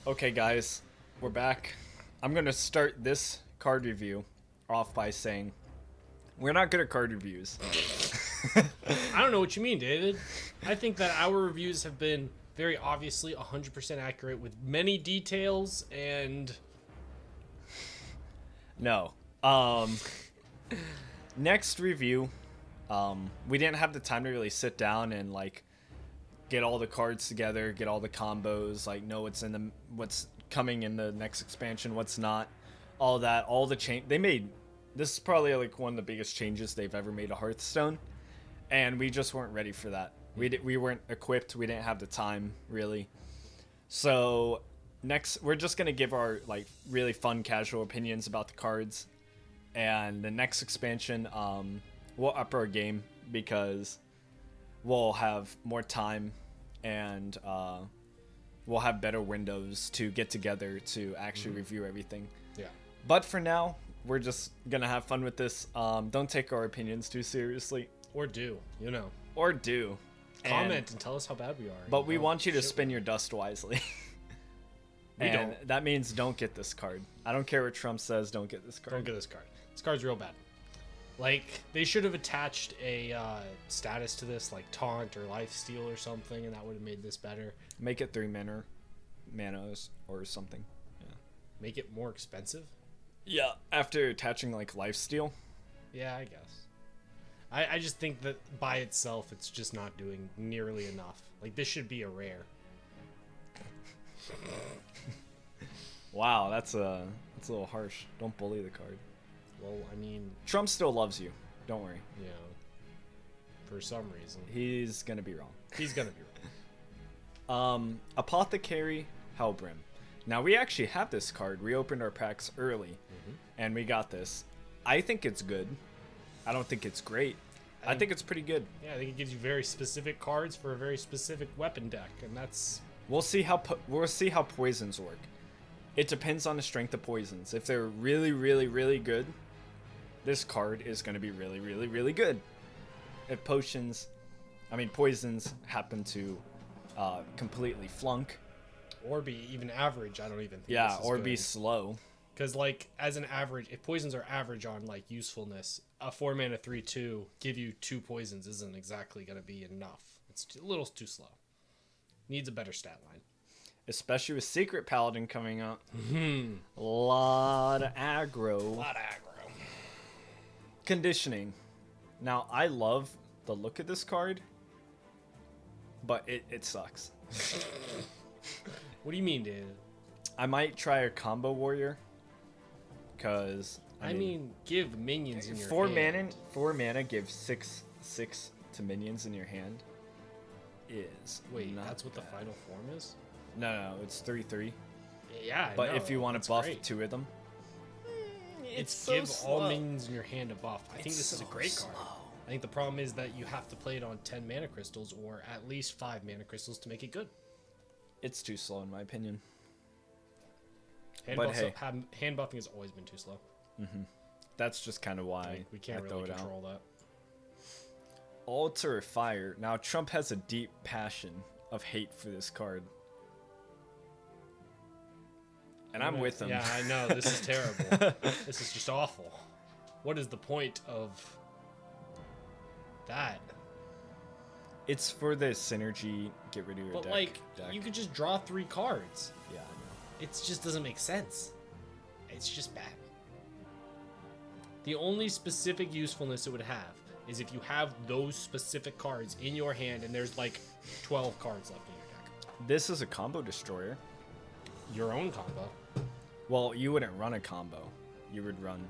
Okay, guys, we're back. I'm gonna start this card review off by saying we're not good at card reviews. I don't know what you mean, David. I think that our reviews have been very obviously 100% accurate with many details and No. Next review, we didn't have the time to really sit down and like get all the cards together, get all the combos, like know what's coming in the next expansion, what's not, all that, all the change they made. This is probably like one of the biggest changes they've ever made to Hearthstone, and we just weren't ready for that. We weren't equipped. We didn't have the time really. So next, we're just gonna give our like really fun, casual opinions about the cards, and the next expansion, we'll up our game because we'll have more time and we'll have better windows to get together to actually review everything. yeah. But for now, we're just gonna have fun with this. Don't take our opinions too seriously, Or do, you know. or do. Comment and tell us how bad we are. But we want you to Shit. spend your dust wisely. We And don't. that means don't get this card. I don't care what Trump says. Don't get this card. Don't get this card. This card's real bad. Like, they should have attached a status to this, like taunt or lifesteal or something, and that would have made this better. Make it 3 manas or something. Yeah. Make it more expensive? Yeah. After attaching like lifesteal. Yeah, I guess. I just think that by itself, it's just not doing nearly enough. Like, this should be a rare. Wow, that's a little harsh. Don't bully the card. Well, I mean, Trump still loves you. Don't worry. you know, for some reason. He's gonna be wrong. He's gonna be wrong. Apothecary Hellbrim. Now we actually have this card. We opened our packs early, and we got this. I think it's good. I don't think it's great. I think it's pretty good. Yeah, I think it gives you very specific cards for a very specific weapon deck, and that's... We'll see how poisons work. It depends on the strength of poisons. If they're really, really, really good, this card is going to be really, really, really good. If poisons happen to completely flunk. Or be even average, I don't even think Yeah, this is or good. be slow. Because, like, as an average, if poisons are average on, like, usefulness, a 4-mana 3/2 give you 2 poisons isn't exactly going to be enough. It's a little too slow. Needs a better stat line. Especially with Secret Paladin coming up. A lot of aggro. A lot of aggro. Conditioning. Now, I love the look of this card, but it sucks. What do you mean, David? I might try a combo warrior, because I mean, give minions in your 4 hand. 4 mana gives 6 to minions in your hand. Is Wait, not that's what the bad. final form is? No, it's 3/3. Yeah, I But know, if you want that's to buff great. 2 of them, It's so give all slow. minions in your hand a buff. I think It's this is a so great slow. card. I think the problem is that you have to play it on 10 mana crystals or at least 5 mana crystals to make it good. It's too slow in my opinion. Hand, But buffs, hey. hand buffing has always been too slow. That's just kind of why Like, we can't I throw really it out. control that. Altar Fire. Now Trump has a deep passion of hate for this card, and I'm with him. Yeah, I know. This is terrible. This is just awful. What is the point of that? It's for the synergy. Get rid of your But, deck. like, you could just draw 3 cards. Yeah, I know. It just doesn't make sense. It's just bad. The only specific usefulness it would have is if you have those specific cards in your hand and there's like 12 cards left in your deck. This is a combo destroyer. Your own combo. Well, you wouldn't run a combo. You would run.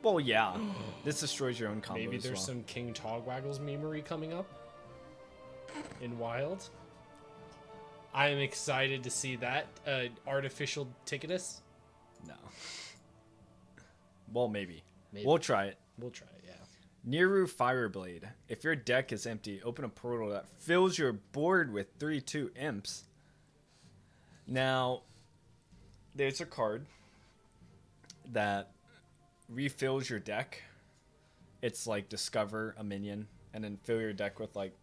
Well, yeah. This destroys your own combo. Maybe as there's well. some King Togwaggles memery coming up in Wild. I am excited to see that. Artificial Ticketus. No. Well, maybe. Maybe. We'll try it. We'll try it, yeah. Niru Fireblade. If your deck is empty, open a portal that fills your board with 3/2 imps. Now, there's a card that refills your deck. It's like discover a minion and then fill your deck with like,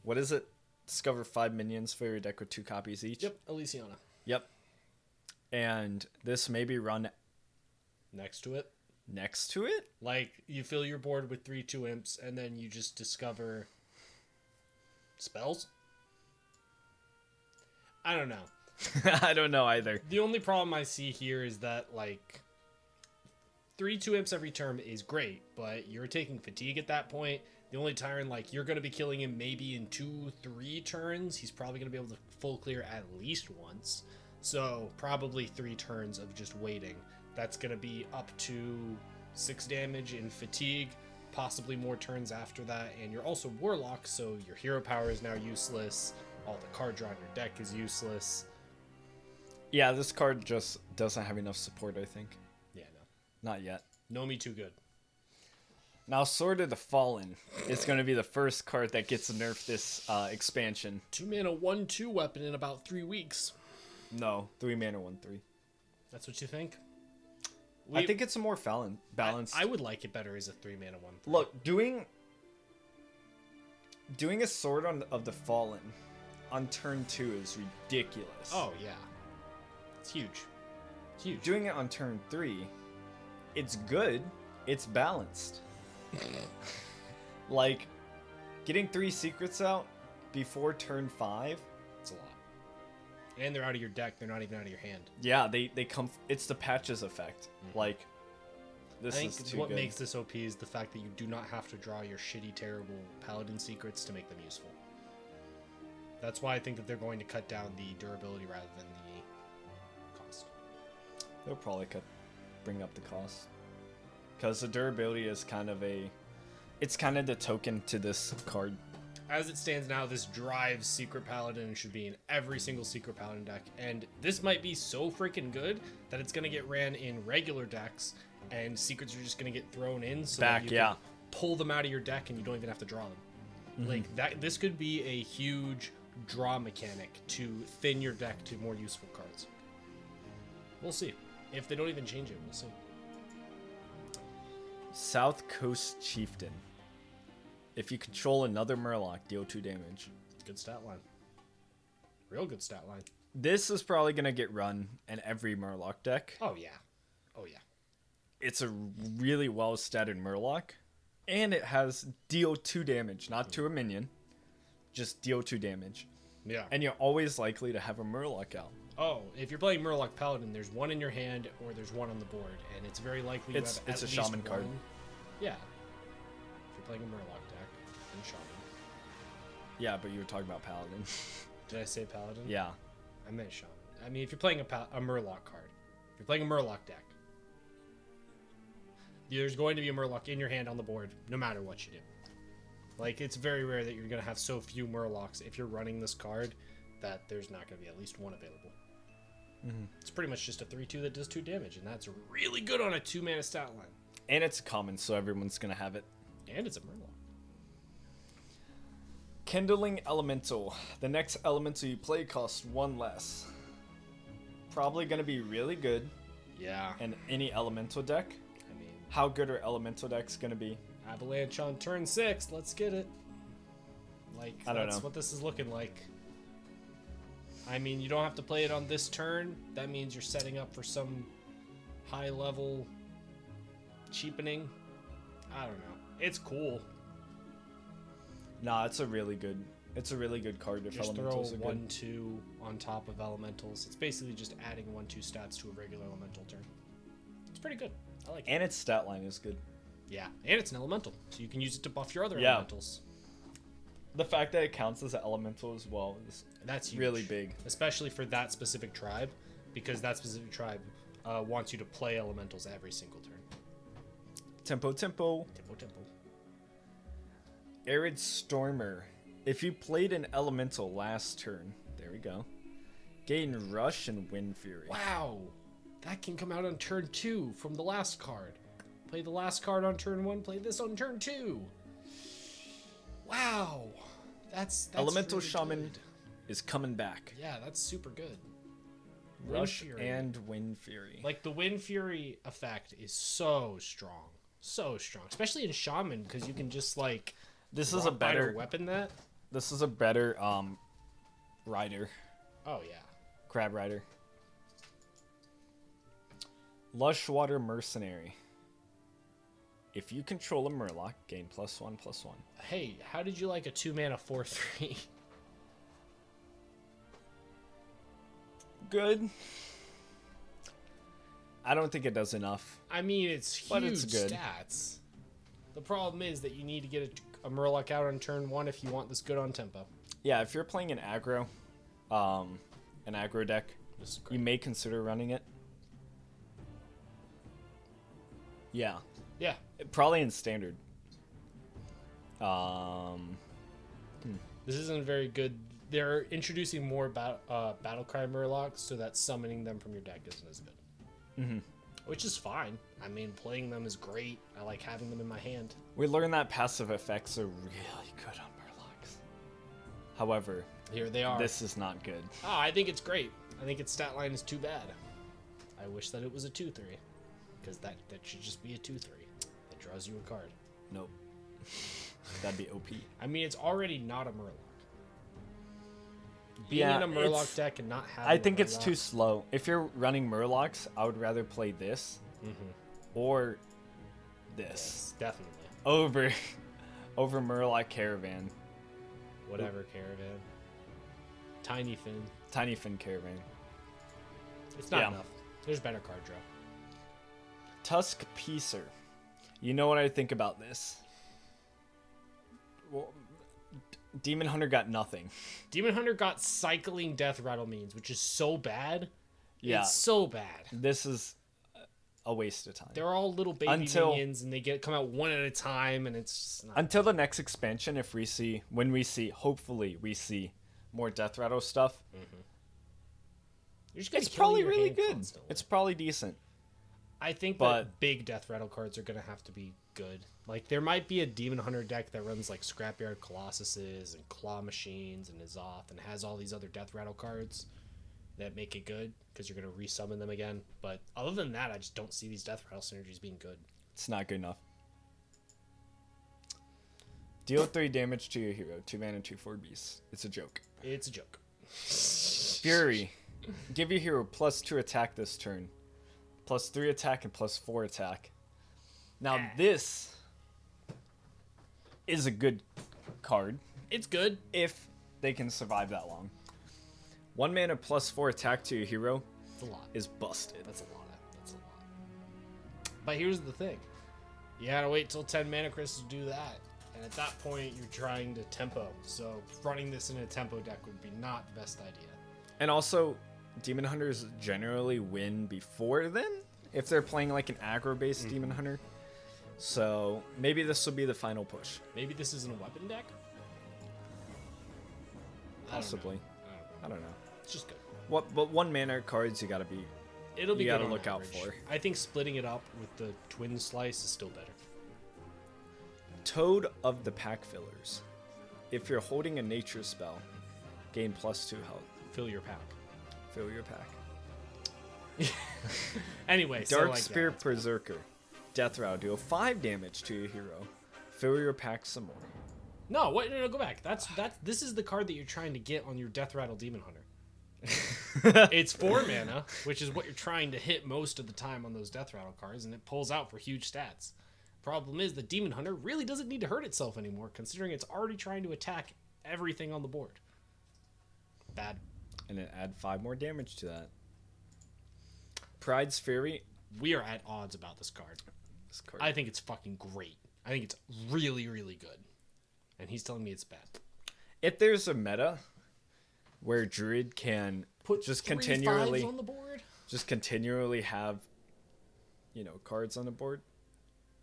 what is it? discover 5 minions for your deck with 2 copies each. Yep, Elysiana. Yep. And this may be run Next to it. next to it? Like, you fill your board with 3/2 imps, and then you just discover spells? I don't know. I don't know either. The only problem I see here is that, like, 3/2 imps every turn is great, but you're taking fatigue at that point. The only turn, like, you're going to be killing him maybe in 2-3 turns. He's probably going to be able to full clear at least once. So, probably 3 turns of just waiting. That's going to be up to 6 damage in fatigue, possibly more turns after that. And you're also Warlock, so your hero power is now useless. All the card draw in your deck is useless. Yeah, this card just doesn't have enough support, I think. Yeah, no. Not yet. No me too good. Now, Sword of the Fallen is going to be the first card that gets nerfed this expansion. 2 mana 1/2 weapon in about 3 weeks. No, 3 mana 1/3. That's what you think? I think it's a more balanced. I would like it better as a 3 mana 1/3. Look, doing a Sword of the Fallen on turn 2 is ridiculous. Oh yeah, it's huge. It's huge. Doing it on turn 3, it's good. It's balanced. Like, getting 3 secrets out before turn 5. It's a lot. And they're out of your deck. They're not even out of your hand. Yeah, they come. It's the patches effect. Like, this I is think too what good. makes this OP is the fact that you do not have to draw your shitty, terrible paladin secrets to make them useful. That's why I think that they're going to cut down the durability rather than the cost. They'll probably bring up the cost. Because the durability is kind of it's kind of the token to this card. As it stands now, this drives Secret Paladin should be in every single Secret Paladin deck. And this might be so freaking good that it's going to get ran in regular decks, and secrets are just going to get thrown in so that you can pull them out of your deck and you don't even have to draw them. Mm-hmm. Like, that, this could be a huge draw mechanic to thin your deck to more useful cards. We'll see. If they don't even change it, we'll see. South Coast Chieftain. If you control another Murloc, deal 2 damage. Good stat line. Real good stat line. This is probably going to get run in every Murloc deck. Oh, yeah. Oh, yeah. It's a really well-statted Murloc. And it has deal 2 damage. Not to a minion. Just deal 2 damage. Yeah. And you're always likely to have a Murloc out. Oh, if you're playing Murloc Paladin, there's 1 in your hand or there's 1 on the board. And it's very likely you have at it's a least Shaman card. 1. Yeah. If you're playing a Murloc deck, then Shaman. Yeah, but you were talking about Paladin. Did I say Paladin? Yeah. I meant Shaman. I mean, if you're playing a Murloc card, if you're playing a Murloc deck, there's going to be a Murloc in your hand on the board, no matter what you do. Like, it's very rare that you're going to have so few Murlocs if you're running this card that there's not going to be at least 1 available. Mm-hmm. It's pretty much just a 3/2 that does 2 damage, and that's really good on a 2 mana stat line. And it's common, so everyone's going to have it. And it's a Murloc. Kindling Elemental. The next elemental you play costs 1 less. Probably going to be really good Yeah. in any elemental deck. I mean, How good are elemental decks going to be? Avalanche on turn 6. Let's get it. Like, I don't that's know. what this is looking like. I mean, you don't have to play it on this turn. That means you're setting up for some high-level cheapening. I don't know. It's cool. Nah, it's a really good card if Just throw elementals are good. 1/2 on top of elementals. It's basically just adding 1/2 stats to a regular elemental turn. It's pretty good. I like it. And its stat line is good. Yeah, and it's an elemental, so you can use it to buff your other Yeah. elementals. The fact that it counts as an elemental as well is That's huge. really big. Especially for that specific tribe, because that specific tribe wants you to play elementals every single turn. Tempo. Tempo. Arid Stormer. If you played an elemental last turn, there we go. Gain Rush and Wind Fury. Wow, that can come out on turn 2 from the last card. Play the last card on turn 1, play this on turn 2. Wow, that's Elemental really Shaman good. is coming back. Yeah, that's super good. Rush Wind Fury. and Wind Fury. Like, the Wind Fury effect is so strong. So strong. Especially in Shaman, because you can just, like, This is a rock biter better weapon that. This is a better rider. Oh yeah. Crab rider. Lushwater Mercenary. If you control a Murloc, gain +1/+1. Hey, how did you like a 2-mana 4/3? Good. I don't think it does enough. I mean, it's huge But it's good. stats. The problem is that you need to get a Murloc out on turn 1 if you want this good on tempo. Yeah, if you're playing an aggro deck, This is you great. may consider running it. Yeah, Yeah. probably in standard. This isn't very good. They're introducing more Battlecry Murlocs, so that summoning them from your deck isn't as good. Mm-hmm. Which is fine. I mean, playing them is great. I like having them in my hand. We learned that passive effects are really good on Murlocs. However, Here they are. this is not good. Oh, I think it's great. I think its stat line is too bad. I wish that it was a 2/3. Because that should just be a 2/3. That draws you a card. Nope. That'd be OP. I mean, it's already not a Murloc. Being Yeah, in a Murloc it's- deck and not having I think a it's too Murloc- slow. If you're running Murlocs, I would rather play this or this Yes, definitely. over Murloc Caravan. Whatever, Caravan. Tiny Fin. Tiny Fin Caravan. It's not Yeah. enough. There's better card draw. Tusk Piecer. You know what I think about this? Well, Demon Hunter got nothing. Demon Hunter got cycling Death Rattle means, which is so bad. Yeah. It's so bad. This is a waste of time. They're all little baby Until- minions, and they come out one at a time, and it's just not. Until the next expansion, hopefully we see more Death Rattle stuff, You're just gonna it's kill probably your really hand good. constantly. It's probably decent. I think but- that big Death Rattle cards are gonna have to be good. Like there might be a Demon Hunter deck that runs like Scrapyard Colossuses and Claw Machines and Azoth and has all these other Death Rattle cards that make it good because you're gonna resummon them again. But other than that, I just don't see these Death Rattle synergies being good. It's not good enough. Deal 3 damage to your hero. 2 mana, 2/4 beasts. It's a joke. It's a joke. Fury. Give your hero +2 attack this turn. +3 attack and +4 attack. Now this is a good card It's good. if they can survive that long. 1 mana +4 attack to your hero It's a lot. is busted. That's a lot. That's a lot. But here's the thing. You gotta wait till 10 mana crystals to do that. And at that point, you're trying to tempo. So running this in a tempo deck would be not the best idea. And also, Demon Hunters generally win before then if they're playing like an aggro-based Demon Hunter. So maybe this will be the final push. Maybe this isn't a weapon deck? Possibly. I don't know. I don't know. It's just good. But 1 mana cards you gotta be. It'll be You good gotta on look out average. for. I think splitting it up with the twin slice is still better. Toad of the Pack Fillers. If you're holding a nature spell, gain +2 health. Fill your pack. Fill your pack. Anyway, so Dark like Spear that. Berserker. Death Rattle. Deal 5 damage to your hero. Fill your pack some more. No, wait, no, go back. This is the card that you're trying to get on your Death Rattle Demon Hunter. It's 4 mana, which is what you're trying to hit most of the time on those Death Rattle cards, and it pulls out for huge stats. Problem is, the Demon Hunter really doesn't need to hurt itself anymore, considering it's already trying to attack everything on the board. Bad. And then add 5 more damage to that. Pride's Fury. We are at odds about this card. This card. I think it's fucking great. I think it's really, really good. And he's telling me it's bad. If there's a meta where Druid can just 3 continually 5s on the board have, cards on the board.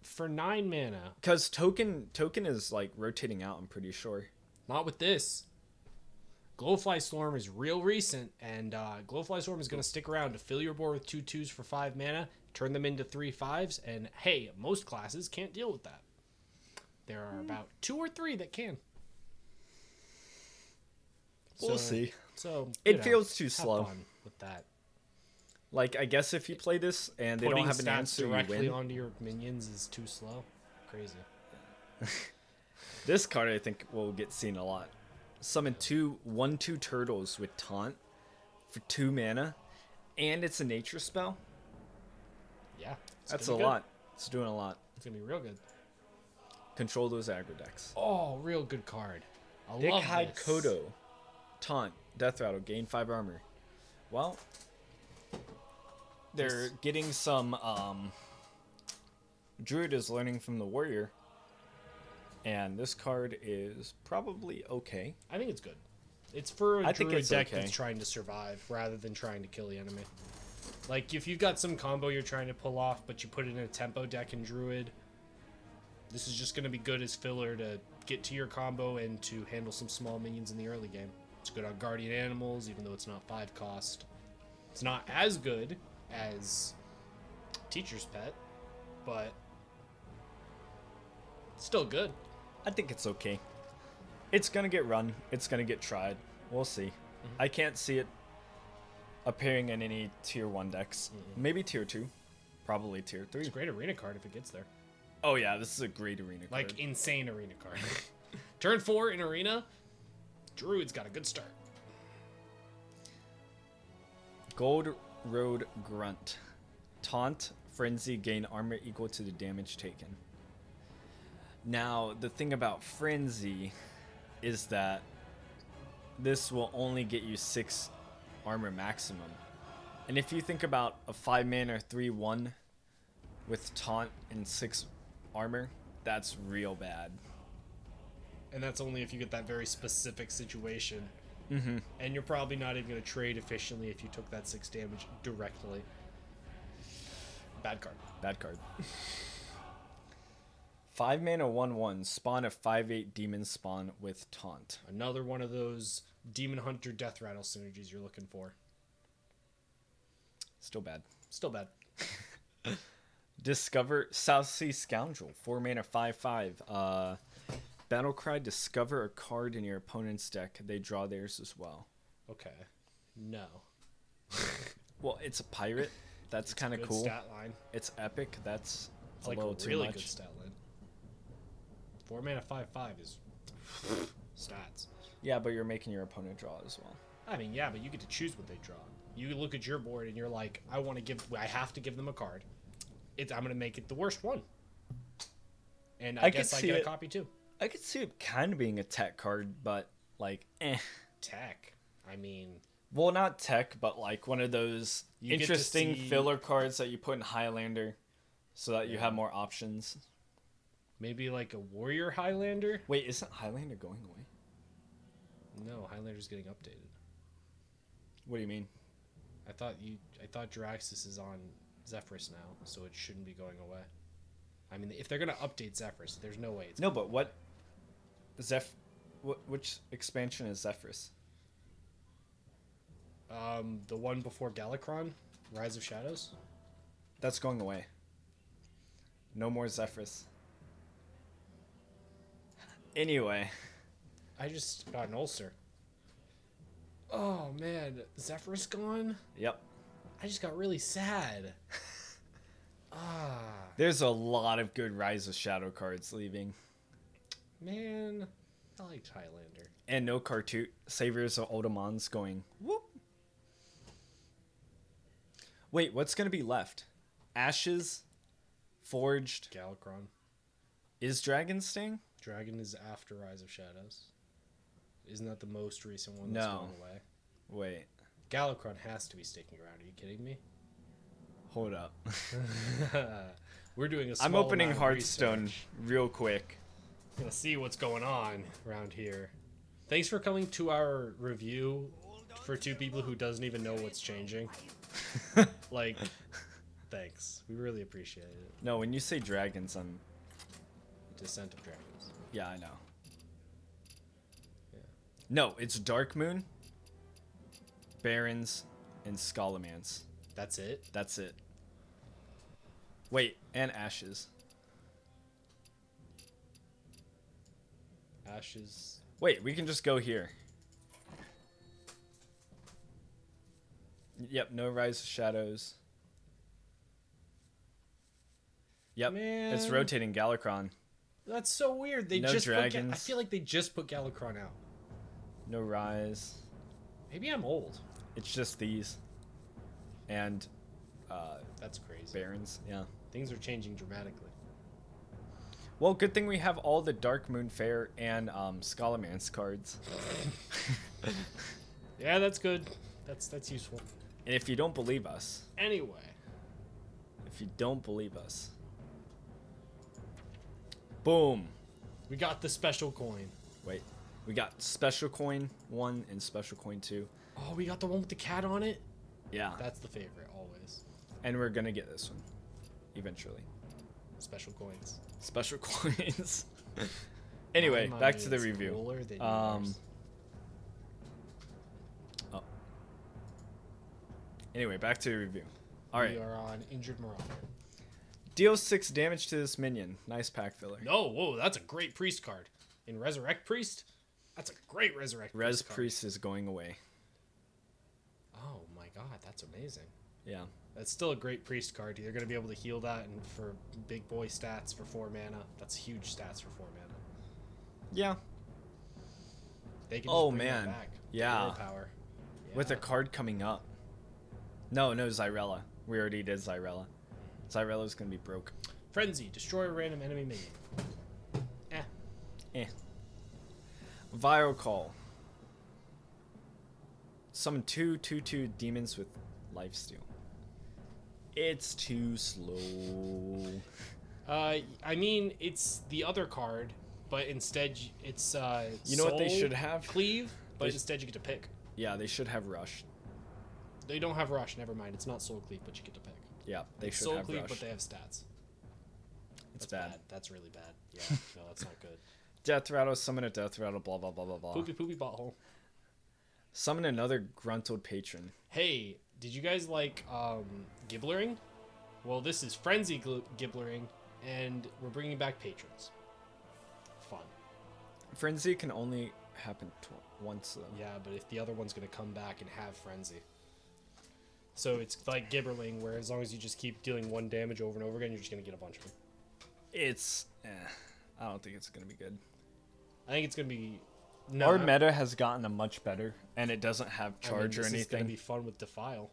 for 9 mana. Because token is like rotating out, I'm pretty sure. Not with this. Glowfly Storm is real recent, and Glowfly Storm is going to stick around to fill your board with 2/2s for 5 mana, turn them into 3 5s, and hey, most classes can't deal with that. There are about 2 or 3 that can. We'll see. So It feels too have slow. fun with that. Like, I guess if you play this and they Putting don't have an stats answer, you directly win. onto your minions is too slow. Crazy. This card, I think, will get seen a lot. summon 1/2 turtles with taunt for 2 mana, and it's a nature spell. Yeah. That's a lot. It's doing a lot. It's going to be real good. Control those aggro decks. Oh, real good card. I Dick love Hide this. Kodo. Taunt. Death Rattle. Gain 5 armor. Well, they're getting some... Druid is learning from the Warrior. And this card is probably okay. I think it's good. It's for a I think Druid it's deck okay. that's trying to survive rather than trying to kill the enemy. Like, if you've got some combo you're trying to pull off, but you put it in a tempo deck in Druid, this is just going to be good as filler to get to your combo and to handle some small minions in the early game. It's good on Guardian Animals, even though it's not 5 cost. It's not as good as Teacher's Pet, but still good. I think it's okay. It's going to get run. It's going to get tried. We'll see. Mm-hmm. I can't see it appearing in any tier 1 decks. Mm-hmm. Maybe tier 2. Probably tier 3. It's a great arena card if it gets there. Oh yeah, this is a great arena card. Like, insane arena card. Turn 4 in arena, Druid's got a good start. Gold Road Grunt. Taunt, Frenzy, gain armor equal to the damage taken. Now, the thing about Frenzy is that this will only get you 6 armor maximum. And if you think about a 5 mana 3/1 with Taunt and 6 armor, that's real bad. And that's only if you get that very specific situation. Mm-hmm. And you're probably not even going to trade efficiently if you took that 6 damage directly. Bad card. Bad card. 5 mana 1/1. Spawn a 5/8 demon spawn with Taunt. Another one of those Demon Hunter Death Rattle synergies you're looking for. Still bad. Still bad. Discover South Sea Scoundrel. 4 mana 5/5. Battlecry, discover a card in your opponent's deck. They draw theirs as well. Okay. No. Well, it's a pirate. That's kind of cool. Stat line. It's epic. That's It's a like little a really too good much. stat line. 4 mana 5/5 is stats. Yeah, but you're making your opponent draw as well. I mean, yeah, but you get to choose what they draw. You look at your board and you're like, I have to give them a card. I'm gonna make it the worst one. And I guess I get a copy too. I could see it kind of being a tech card, but like, eh. Tech. I mean, well, not tech, but like one of those You get to interesting see- filler cards that you put in Highlander, so that you have more options. maybe like a Warrior Highlander. Wait, isn't Highlander going away? No, Highlander's getting updated. What do you mean? I thought Jiraxis is on Zephyrus now, so it shouldn't be going away. I mean, if they're gonna update Zephyrus, there's no way it's No, but what? Which expansion is Zephyrus? the one before Galakron, Rise of Shadows. That's going away. No more Zephyrus. Anyway. I just got an ulcer. Oh man, Zephyrus gone? Yep. I just got really sad. There's a lot of good Rise of Shadow cards leaving. Man, I liked Highlander. And no cartoon Saviors of Oldemons going whoop. Wait, what's gonna be left? Ashes, Forged. Galakron. Is Dragon Sting? Dragon is after Rise of Shadows. Isn't that the most recent one that's going away? Wait. Galakron has to be sticking around. Are you kidding me? Hold up. We're doing a small I'm opening amount of HearthStone research. real quick. Gonna see what's going on around here. Thanks for coming to our review for 2 people who doesn't even know what's changing. Like, thanks. We really appreciate it. No, when you say dragons, I'm... Descent of Dragons. Yeah, I know. Yeah. No, it's Dark Moon, Barrens, and Scalamance. That's it? That's it. Wait, and Ashes. Ashes. Wait, we can just go here. Yep, no Rise of Shadows. Yep, it's Man. rotating Galakron. That's so weird. They No just dragons. I feel like they just put Galakron out. No rise. Maybe I'm old. It's just these. And That's crazy. Barrens, yeah. Things are changing dramatically. Well, good thing we have all the Dark Moon Fair and Scholomance cards. Yeah, that's good. That's useful. And if you don't believe us, Anyway, boom. we got the special coin. Wait, we got Special Coin 1 and Special Coin 2. Oh, we got the one with the cat on it? Yeah. That's the favorite, always. And we're going to get this one eventually. Special coins. Special Coins. Anyway, My back money to the is review. cooler than yours. Oh. Anyway, back to the review. All right. We are on Injured Marauder. Deals 6 damage to this minion. Nice pack filler. No, whoa, that's a great priest card. In Resurrect Priest, that's a great Resurrect Res Priest card. Priest is going away. Oh my god, that's amazing. Yeah. That's still a great priest card. You're going to be able to heal that and for big boy stats for 4 mana. That's huge stats for 4 mana. Yeah. They can Oh, just bring that man. back. Yeah. Hero power. With a Yeah. card coming up. No, Zyrella. We already did Zyrella. Zyrella's going to be broke. Frenzy. Destroy a random enemy minion. Viral Call. Summon 2/2/2 demons with lifesteal. It's too slow. I mean, it's the other card, but instead it's You know what they Soul should have? Cleave, but They sh- instead you get to pick. Yeah, they should have Rush. They don't have Rush, never mind. It's not Soul Cleave, but you get to pick. Yeah, they It's should Soul have Cleave, Rush. but they have stats. It's That's bad. That's really bad. Yeah, no, that's not good. Death Rattle, summon a Death Rattle, blah, blah, blah, blah, blah. Poopy poopy butthole. Summon another Gruntled Patron. Hey, did you guys like Gibblering? Well, this is Frenzy Gibblering, and we're bringing back patrons. Fun. Frenzy can only happen once, though. Yeah, but if the other one's gonna come back and have Frenzy. So it's like Gibberling, where as long as you just keep dealing 1 damage over and over again, you're just gonna get a bunch of them. It's... I don't think it's going to be good. I think it's gonna be... Our meta has gotten a much better, and it doesn't have I mean, charge or this is gonna anything. be fun with Defile.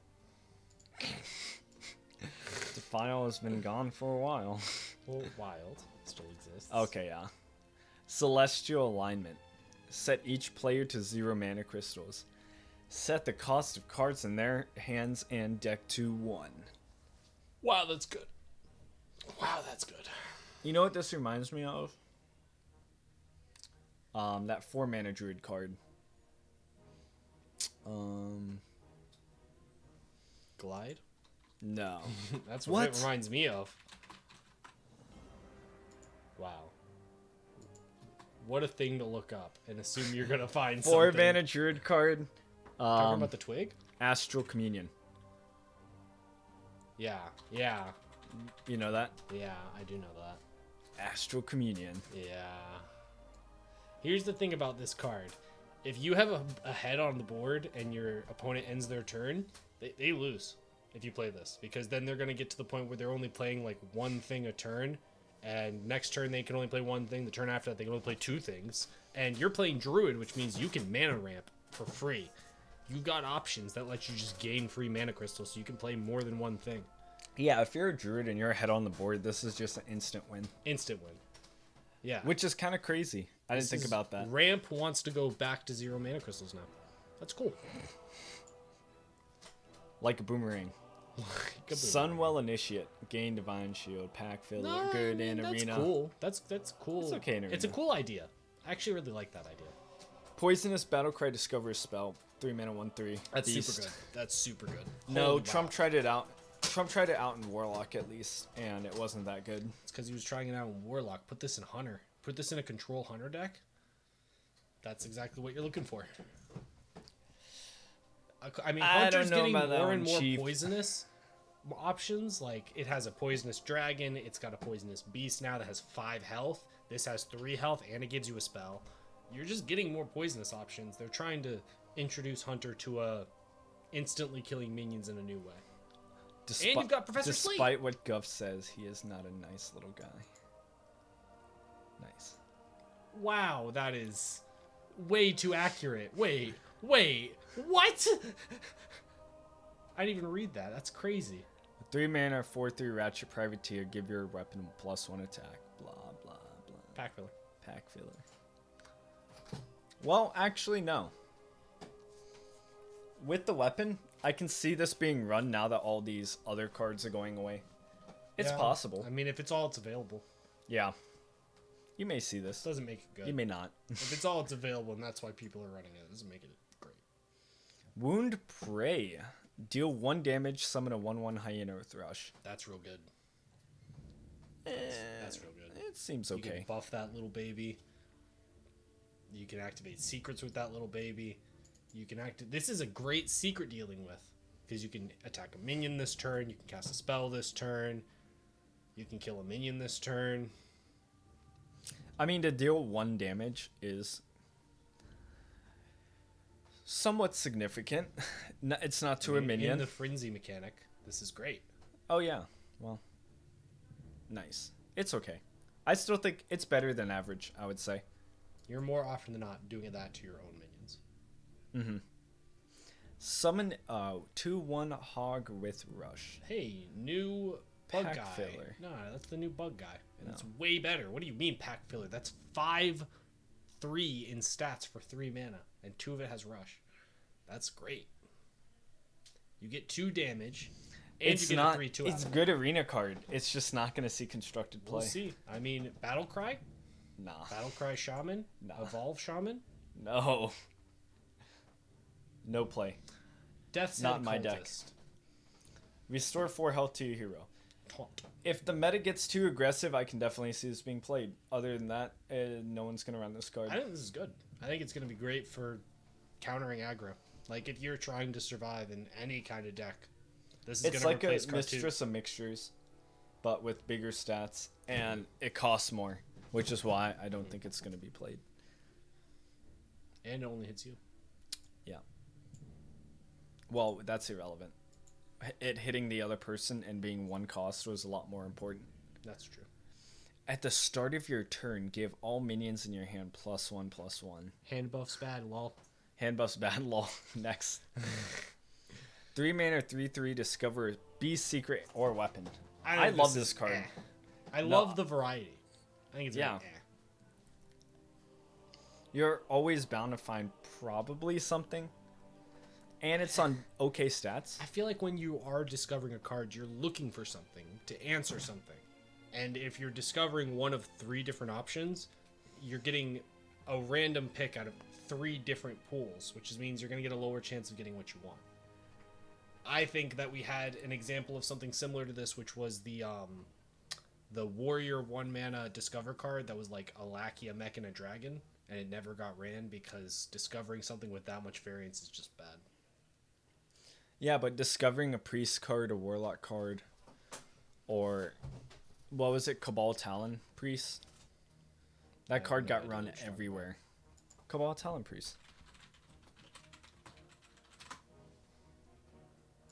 Defile has been gone for a while. Well, Wild still exists. Okay, yeah. Celestial Alignment. Set each player to 0 mana crystals. Set the cost of cards in their hands and deck to 1. Wow, that's good. Wow, that's good. You know what this reminds me of? That 4 mana druid card. Glide? No. That's What? what it reminds me of. Wow. What a thing to look up and assume you're gonna find 4 something. mana druid card. Talking about the twig? Astral Communion. Yeah, You know that? I do know that. Astral Communion. Yeah. Here's the thing about this card. If you have a head on the board and your opponent ends their turn, they lose if you play this. Because then they're going to get to the point where they're only playing like 1 thing a turn. And next turn they can only play 1 thing. The turn after that they can only play 2 things. And you're playing Druid, which means you can mana ramp for free. You got options that let you just gain free mana crystals so you can play more than 1 thing. Yeah, if you're a druid and you're ahead on the board, this is just an instant win. Instant win. Yeah. Which is kind of crazy. I didn't think about that. Ramp wants to go back to 0 mana crystals now. That's cool. Like a boomerang. Good move. Sunwell Initiate. Gain Divine Shield. Pack filler. No, good I mean, in that's arena. Cool. That's cool. It's okay in It's a arena. cool idea. I actually really like that idea. Poisonous Battlecry discovers spell. 3 mana 1/3. That's Beast. super good. That's super good. No, Holy Trump wow. tried it out. Trump tried it out in Warlock at least, and it wasn't that good. It's because he was trying it out in Warlock. Put this in Hunter. Put this in a Control Hunter deck. That's exactly what you're looking for. I mean, I Hunter's don't know getting about that more and one, more Chief. poisonous options. Like, it has a Poisonous Dragon. It's got a Poisonous Beast now that has 5 health. This has 3 health, and it gives you a spell. You're just getting more poisonous options. They're trying to introduce Hunter to instantly killing minions in a new way. And you've got Professor Sleep. Despite what Guff says, he is not a nice little guy. Nice. Wow, that is way too accurate. Wait, what? I didn't even read that. That's crazy. 3 mana, 4/3 Ratchet Privateer. Give your weapon +1 attack. Blah, blah, blah. Pack filler. Pack filler. Well, actually, no. With the weapon, I can see this being run now that all these other cards are going away. It's possible. I mean, if it's all it's available. Yeah. You may see this. Doesn't make it good. You may not. If it's all it's available and that's why people are running it doesn't make it great. Wound Prey. Deal 1 damage, summon a 1/1 Hyena with Rush. That's real good. That's real good. It seems You can okay. buff that little baby. You can activate secrets with that little baby. You can This is a great secret dealing with, because you can attack a minion this turn. You can cast a spell this turn. You can kill a minion this turn. I mean, to deal 1 damage is somewhat significant. It's not to a minion. In the frenzy mechanic, this is great. Oh, yeah. Well, nice. It's okay. I still think it's better than average, I would say. You're more often than not doing that to your own minions. Mm-hmm. Summon 2/1 Hog with Rush. Hey, new bug Pack guy. filler. No, that's the new bug guy. And No. it's way better. What do you mean pack filler? That's 5/3 in stats for 3 mana, and 2 of it has Rush. That's great. You get 2 damage, and It's you get not. a 3/2 It's out. good arena card. It's just not going to see constructed play. We'll see. I mean, Battle Cry? Nah. Battle Cry Shaman? Nah. Evolve Shaman? No. No play. Death's Not Head my deck. Cultist. Restore 4 health to your hero. Taunt. If the meta gets too aggressive, I can definitely see this being played. Other than that, no one's going to run this card. I think this is good. I think it's going to be great for countering aggro. Like, if you're trying to survive in any kind of deck, this is going It's to like a replace Cartoon. Mistress of Mixtures, but with bigger stats, and it costs more, which is why I don't think it's going to be played. And it only hits you. Yeah. Well, that's irrelevant. It hitting the other person and being 1 cost was a lot more important. That's true. At the start of your turn, give all minions in your hand +1/+1. Hand buff's bad, lol. Hand buffs bad law. Next. 3 mana, 3/3, discover beast secret or weapon. I love this card. I love the variety. I think it's Yeah. really You're always bound to find probably something. And it's on okay stats. I feel like when you are discovering a card, you're looking for something to answer something. And if you're discovering one of 3 different options, you're getting a random pick out of 3 different pools, which means you're going to get a lower chance of getting what you want. I think that we had an example of something similar to this, which was the warrior 1 mana discover card that was like a lackey, a mech, and a dragon, and it never got ran because discovering something with that much variance is just bad. Yeah, but discovering a priest card, a warlock card, or what was it, Cabal Talon Priest? That card no got idea run what you're talking everywhere. Cabal Talon Priest.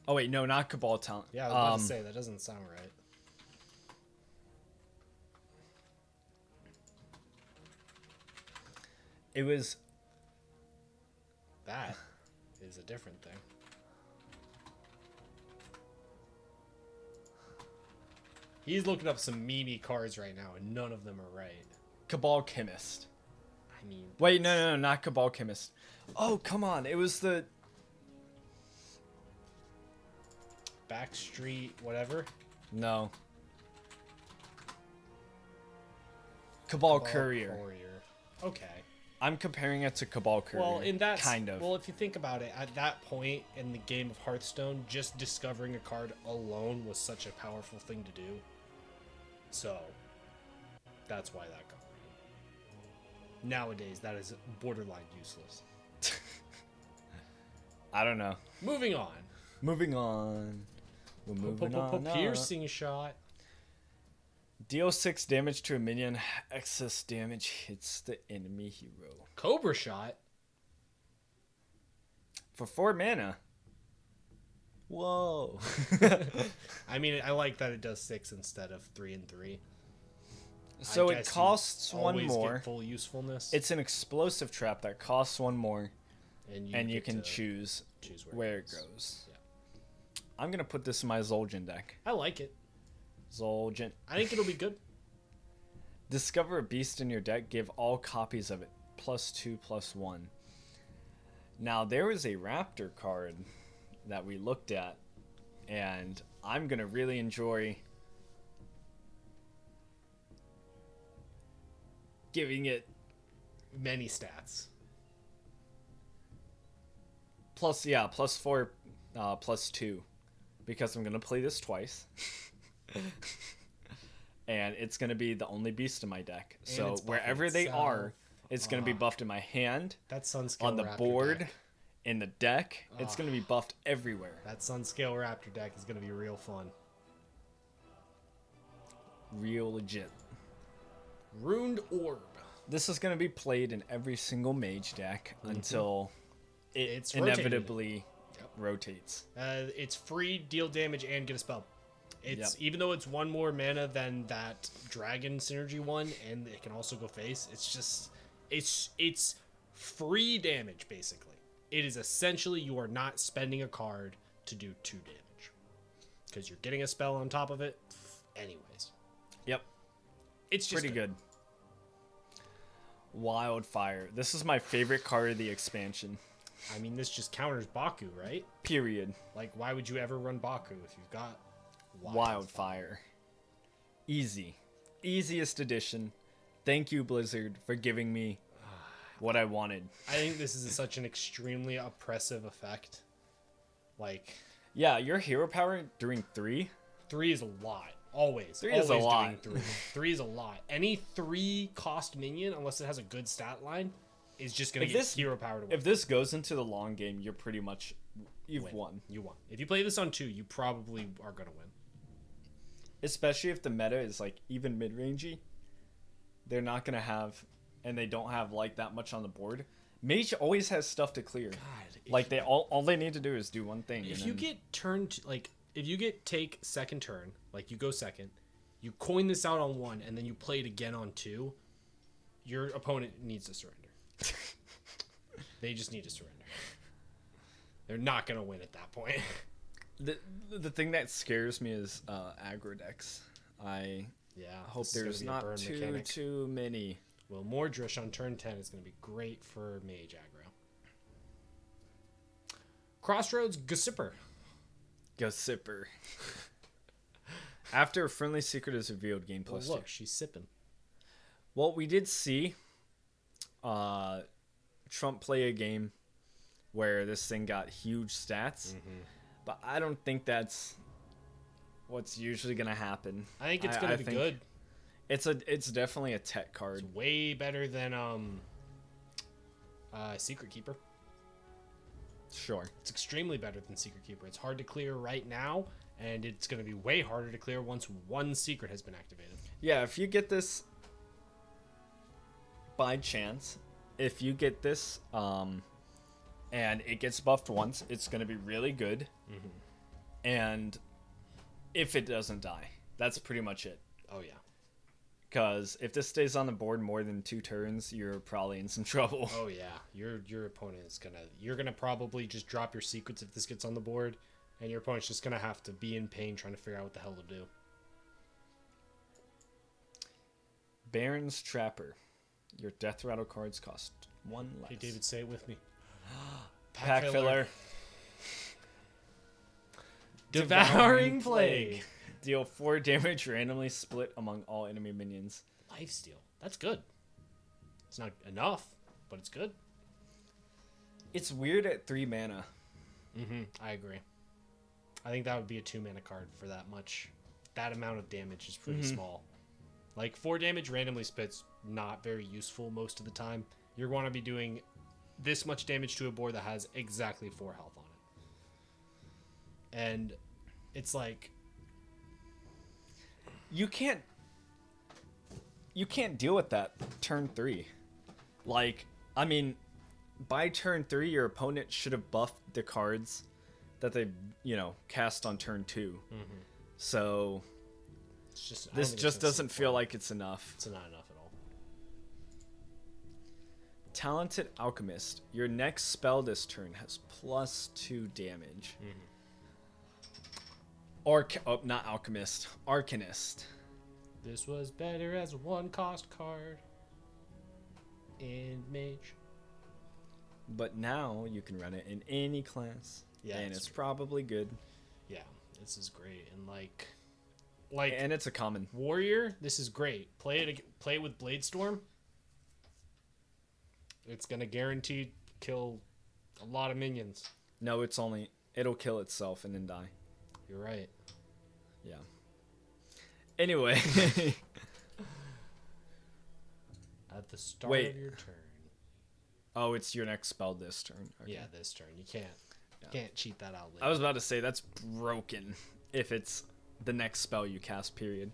Oh wait, no, not Cabal Talon. Yeah, I was about to say, that doesn't sound right. It was That is a different thing. He's looking up some memey cards right now, and none of them are right. Cabal Chemist. I mean... Wait, no, not Cabal Chemist. Oh, come on. It was the... Backstreet whatever? No. Cabal Courier. Okay. I'm comparing it to Cabal Courier. Well, in that... kind of. Well, if you think about it, at that point in the game of Hearthstone, just discovering a card alone was such a powerful thing to do. So, that's why that got ran. Nowadays, that is borderline useless. I don't know. Moving on. Moving on. We're moving on. Piercing shot. Deal 6 damage to a minion. Excess damage hits the enemy hero. Cobra shot. For 4 mana. Whoa. I mean, I like that it does 6 instead of 3 and 3. So I it guess costs you one always more. get full usefulness. It's an explosive trap that costs one more, and you get can to choose where it goes. Yeah. I'm gonna put this in my Zul'jin deck. I like it. Zul'jin. I think it'll be good. Discover a beast in your deck. Give all copies of it +2/+1. Now there is a Raptor card that we looked at, and I'm gonna really enjoy giving it Many stats. +4, +2, because I'm gonna play this twice. And it's going to be the only beast in my deck. And so it's buffing wherever they itself. are, it's going to be buffed in my hand, That Sunscale on the Raptor board, deck. in the deck. It's going to be buffed everywhere. That Sunscale Raptor deck is going to be real fun. Real legit. Ruined Orb. This is going to be played in every single mage deck until It's inevitably rotates. It's free, deal damage, and get a spell. It's even though it's one more mana than that dragon synergy one, and it can also go face. It's just it's free damage basically. It is essentially you are not spending a card to do 2 damage because you're getting a spell on top of it. Anyways, Yep, it's just pretty good. Wildfire. This is my favorite card of the expansion. I mean, this just counters Baku, right? Period. Like, why would you ever run Baku if you've got Wildfire. Easy. Easiest edition. Thank you, Blizzard, for giving me what I wanted. I think this is such an extremely oppressive effect. Like, Yeah, your hero power during 3? 3 is a lot. Always. 3 is a Always lot. doing 3. 3 is a lot. Any 3 cost minion, unless it has a good stat line, is just going to get hero power to win. If this goes into the long game, you're pretty much... You've won. You won. If you play this on 2, you probably are going to win. Especially if the meta is like even mid-rangey. They're not going to have... And they don't have like that much on the board. Mage always has stuff to clear. God, like they all they need to do is do one thing. If you get turned, like, if you get take second turn, like you go second, you coin this out on 1, and then you play it again on 2, your opponent needs to surrender. They just need to surrender. They're not going to win at that point. The thing that scares me is aggro decks. I hope there's not too many. Well, Mordrish on turn 10 is going to be great for mage aggro. Crossroads Gossipper. Gossipper. After a friendly secret is revealed, game plus Look, 2. she's sipping. Well, we did see Trump play a game where this thing got huge stats, but I don't think that's what's usually going to happen. I think it's going to be good. It's definitely a tech card. It's way better than Secret Keeper. Sure. It's extremely better than Secret Keeper. It's hard to clear right now, and it's going to be way harder to clear once one secret has been activated. Yeah, if you get this by chance, if you get this and it gets buffed once, it's going to be really good. And if it doesn't die, that's pretty much it. Oh, yeah. Because if this stays on the board more than 2 turns, you're probably in some trouble. Oh yeah, your opponent is you're gonna probably just drop your secrets if this gets on the board, and your opponent's just gonna have to be in pain trying to figure out what the hell to do. Barrens Trapper. Your death rattle cards cost 1 less. Hey David, say it with me. Pack filler. Devouring Plague. Deal 4 damage randomly split among all enemy minions. Lifesteal. That's good. It's not enough, but it's good. It's weird at 3 mana. I agree. I think that would be a 2 mana card for that much. That amount of damage is pretty small. Like 4 damage randomly splits, not very useful most of the time. You're going to be doing this much damage to a board that has exactly 4 health on it. And it's like... You can't deal with that turn 3. Like, I mean, by turn 3, your opponent should have buffed the cards that they, cast on turn 2. So, It's just I don't This think just it's gonna doesn't sit feel far. like it's enough. It's not enough at all. Talented Alchemist. Your next spell this turn has +2 damage. Not Alchemist. Arcanist. This was better as a 1-cost card. And Mage. But now you can run it in any class. Yeah, and it's it's probably good. Yeah, this is great. And like And it's a common. Warrior, this is great. Play with Bladestorm. It's gonna guarantee kill a lot of minions. No, it'll kill itself and then die. You're right. Yeah. Anyway. At the start Wait. of your turn. Oh, it's your next spell this turn. Okay. Yeah, this turn. You can't cheat that out later. I was about to say that's broken if it's the next spell you cast, period.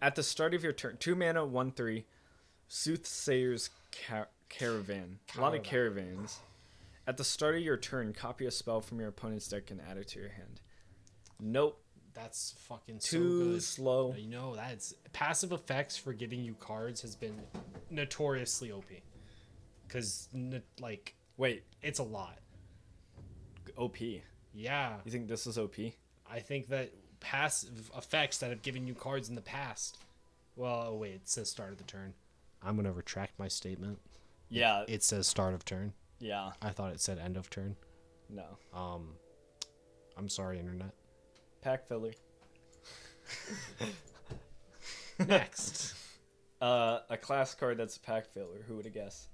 At the start of your turn, 2 mana, 1/3, Soothsayer's Caravan. A lot of caravans. At the start of your turn, copy a spell from your opponent's deck and add it to your hand. Nope. That's fucking so Too good. slow. You know, that's passive effects for giving you cards has been notoriously OP. Because, like, Wait, it's a lot. OP. Yeah. You think this is OP? I think that passive effects that have given you cards in the past. Well, oh wait, it says start of the turn. I'm going to retract my statement. Yeah. It says start of turn. Yeah. I thought it said end of turn. No. I'm sorry, internet. Pack filler. Next. A class card that's a pack filler. Who would have guessed?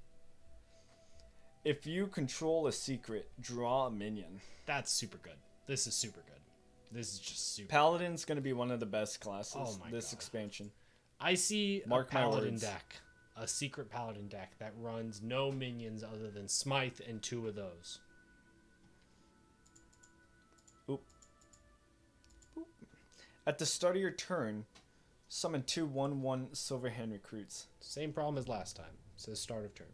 If you control a secret, draw a minion. That's super good. This is super good. This is just super. Paladin's going to be one of the best classes Oh my this God. expansion. I see Mark a my paladin words. deck, a secret paladin deck that runs no minions other than Smite and 2 of those. Oop. Boop. At the start of your turn, summon 2 1/1 Silverhand recruits. Same problem as last time. It says start of turn.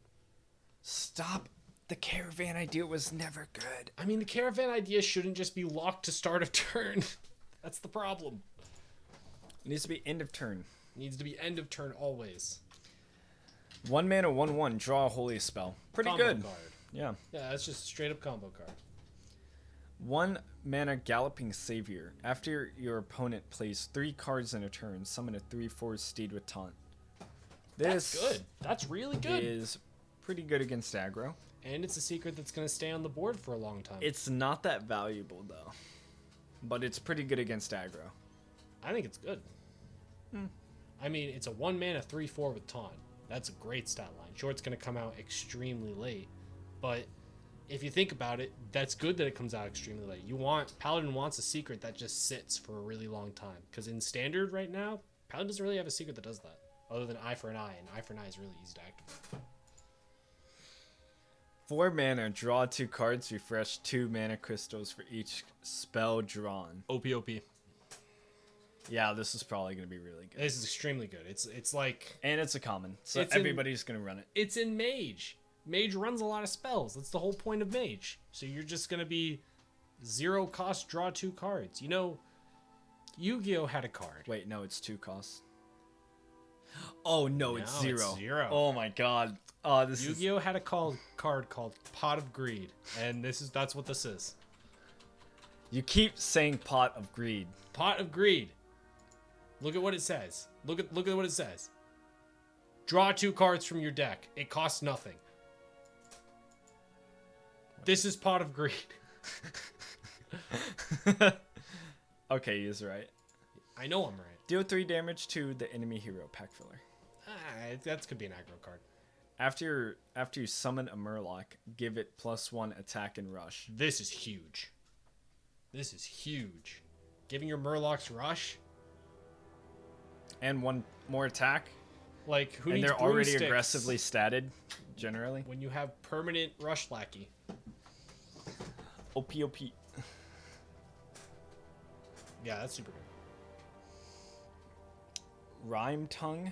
Stop. The caravan idea was never good. I mean, the caravan idea shouldn't just be locked to start of turn. That's the problem. It needs to be end of turn. Needs to be end of turn always. 1 mana 1/1, draw a holy spell. Pretty Combo good. card. Yeah. Yeah, that's just a straight up combo card. 1 mana Galloping Savior. After your opponent plays 3 cards in a turn, summon a 3/4 steed with taunt. This That's good. That's really good. is pretty good against aggro. And it's a secret that's going to stay on the board for a long time. It's not that valuable though, but it's pretty good against aggro. I think it's good. I mean, it's a 1 mana 3/4 with taunt. That's a great stat line. Sure, it's going to come out extremely late, but if you think about it, that's good that it comes out extremely late. Paladin wants a secret that just sits for a really long time. Because in standard right now, Paladin doesn't really have a secret that does that, other than Eye for an Eye, and Eye for an Eye is really easy to activate. 4 mana, draw 2 cards, refresh 2 mana crystals for each spell drawn. OP. Yeah, this is probably going to be really good. This is extremely good. It's like And it's a common, so It's in- everybody's going to run it. it's in Mage. Mage runs a lot of spells. That's the whole point of Mage. So you're just gonna be 0 cost, draw 2 cards. You know, Yu-Gi-Oh had a card. Wait, no, it's 2 costs. Oh, no, it's No, 0. it's 0. Oh my god. Oh, this is... Yu-Gi-Oh had a card called Pot of Greed, and that's what this is. You keep saying Pot of Greed. Pot of Greed. Look at what it says. Look at what it says. Draw 2 cards from your deck. It costs nothing. This is Pot of Greed. Okay, he's right. I know I'm right. Deal 3 damage to the enemy hero, pack filler. That could be an aggro card. After you summon a Murloc, give it +1 attack and rush. This is huge. This is huge. Giving your Murlocs rush? And 1 more attack. Like, who And needs they're already broomsticks aggressively statted, generally. when you have permanent rush lackey? OP. Yeah, that's super good. Rhyme Tongue.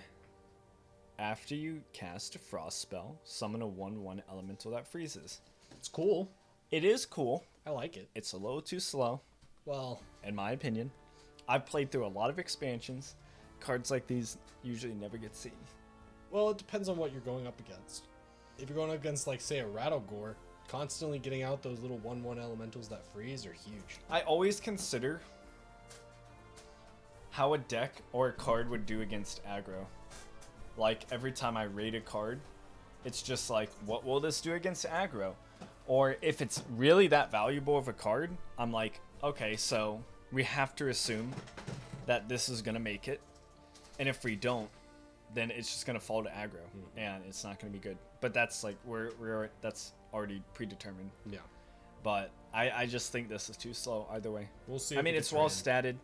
After you cast a frost spell, summon a 1/1 elemental that freezes. It's cool. It is cool. I like it. It's a little too slow, Well, in my opinion. I've played through a lot of expansions. cards like these usually never get seen. Well, it depends on what you're going up against. If you're going up against, like, say, a Rattlegore, constantly getting out those little 1/1 elementals that freeze are huge. I always consider how a deck or a card would do against aggro. Like, every time I raid a card, it's just like, what will this do against aggro? Or if it's really that valuable of a card, I'm like, okay, so we have to assume that this is going to make it. And if we don't, then it's just going to fall to aggro. And it's not going to be good. But that's like, that's already predetermined. Yeah. But I just think this is too slow either way. We'll see. I mean, it's well statted.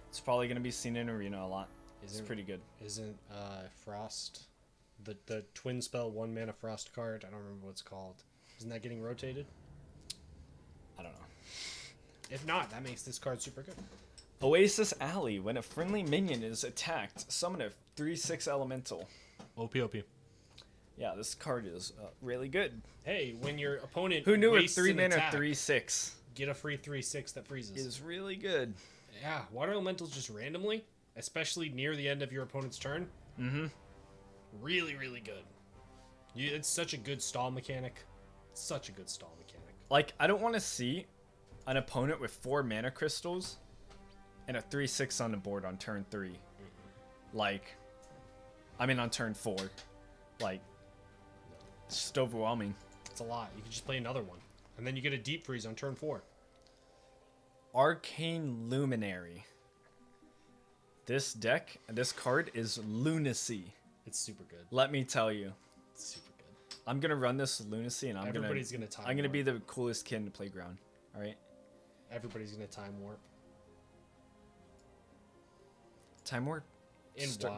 It's probably going to be seen in Arena a lot. It's Isn't- pretty good. Isn't Frost, the twin spell 1-mana Frost card, I don't remember what it's called. Isn't that getting rotated? I don't know. If not, that makes this card super good. Oasis Alley. When a friendly minion is attacked, summon a 3/6 elemental. OP. Yeah, this card is really good. Hey, when your opponent Who knew a wastes 3-mana attack, 3/6 get a free 3/6 that freezes. is really good? Yeah, water elementals just randomly, especially near the end of your opponent's turn. Mm-hmm. Really, really good. It's such a good stall mechanic. Such a good stall mechanic. Like, I don't want to see an opponent with 4 mana crystals and a 3/6 on the board on turn 3. Like, I mean on turn 4. Like, it's just overwhelming. It's a lot. You can just play another one. And then you get a deep freeze on turn 4. Arcane Luminary. This card is lunacy. It's super good. Let me tell you. It's super good. I'm gonna run this lunacy, and Everybody's gonna time I'm gonna warp. be the coolest kid in the playground. All right. Everybody's gonna time warp. Time Warp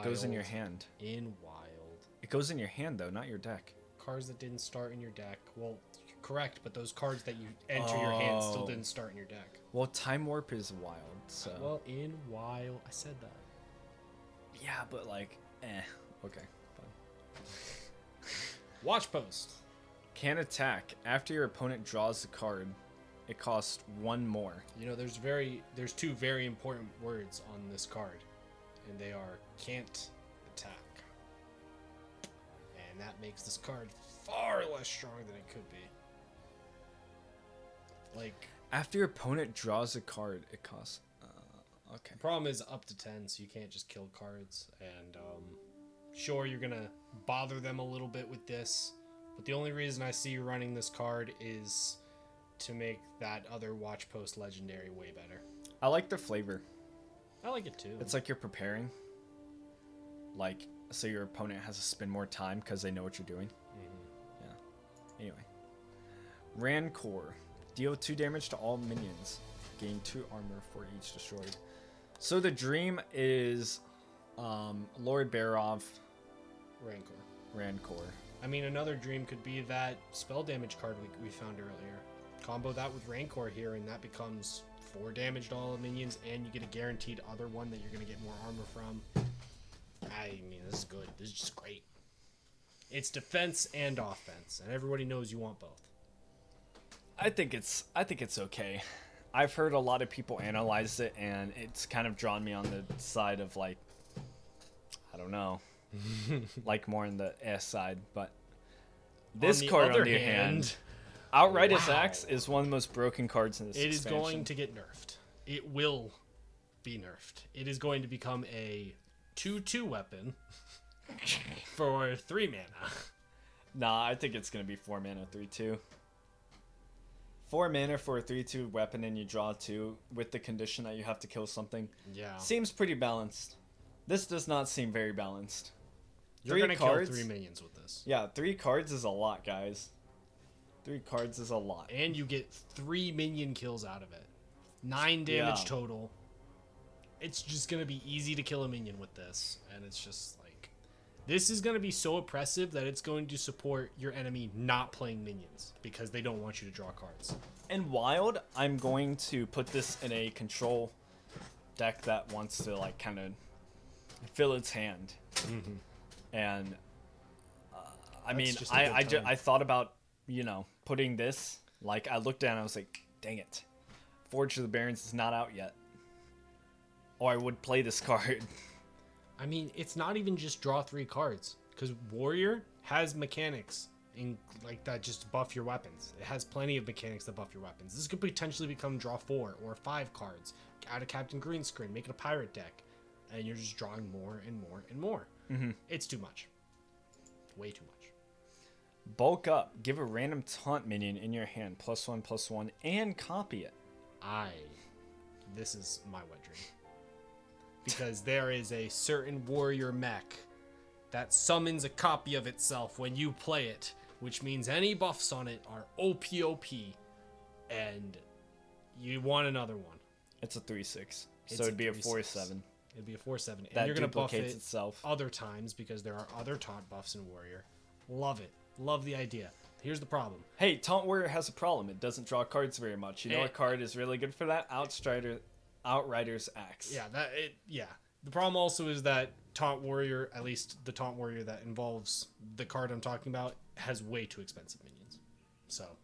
goes in your hand. In wild. It goes in your hand though, not your deck. Cards that didn't start in your deck. Well, correct, but those cards that you enter your hand still Oh. didn't start in your deck. Well, Time Warp is wild, so Well, in wild. I said that. yeah, but like, okay. Fine. Watch post. Can attack after your opponent draws a card. It costs 1 more. You know, there's two very important words on this card, and they are can't attack. And that makes this card far less strong than it could be. Like, After your opponent draws a card, it costs. Okay. the problem is up to 10, so you can't just kill cards. And sure, you're gonna bother them a little bit with this, but the only reason I see you running this card is to make that other watch post legendary way better. I like the flavor. I like it too. It's like you're preparing. Like, so your opponent has to spend more time because they know what you're doing. Yeah. Anyway. Rancor. Deal 2 damage to all minions. Gain 2 armor for each destroyed. So the dream is Lord Barov, Rancor. I mean, another dream could be that spell damage card we found earlier. Combo that with Rancor here, and that becomes 4 damage to all minions, and you get a guaranteed other one that you're going to get more armor from. I mean, this is good. This is just great. It's defense and offense, and everybody knows you want both. I think it's okay. I've heard a lot of people analyze it, and it's kind of drawn me on the side of like, I don't know, like more on the S side. But this card, on the other hand, Outright Attacks is one of the most broken cards in this It is expansion. going to get nerfed. It will be nerfed. It is going to become a 2/2 weapon for 3 mana. Nah, I think it's gonna be 4 mana 3/2. 4 mana for a 3/2 weapon, and you draw 2 with the condition that you have to kill something. Yeah. Seems pretty balanced. This does not seem very balanced. You're going to kill 3 minions with this. Yeah, 3 cards is a lot, guys. 3 cards is a lot. And you get 3 minion kills out of it. 9 damage total. It's just going to be easy to kill a minion with this. And it's just like, this is going to be so oppressive that it's going to support your enemy not playing minions because they don't want you to draw cards. In Wild, I'm going to put this in a control deck that wants to like kind of fill its hand. And I mean, just a good time. I thought about, you know, putting this, like I looked at it and I was like, dang it. Forge of the Barrens is not out yet. Or I would play this card. I mean, it's not even just draw 3 cards, because Warrior has mechanics in like that just buff your weapons. It has plenty of mechanics that buff your weapons. This could potentially become draw 4 or 5 cards. Add a Captain Green screen, make it a pirate deck, and you're just drawing more and more and more. It's too much. Way too much. Bulk up. Give a random taunt minion in your hand +1/+1 and copy it. This is my wet dream. Because there is a certain warrior mech that summons a copy of itself when you play it, which means any buffs on it are OP, and you want another one. It's a 3/6, It's so it'd be a 3/6. 4/7. It'd be a 4/7, and That you're gonna buff duplicates it itself. other times because there are other taunt buffs in Warrior. Love it. Love the idea. Here's the problem. Hey, Taunt Warrior has a problem. It doesn't draw cards very much. You know what card is really good for that? Outrider's Axe. Yeah. The problem also is that Taunt Warrior, at least the Taunt Warrior that involves the card I'm talking about, has way too expensive minions. So,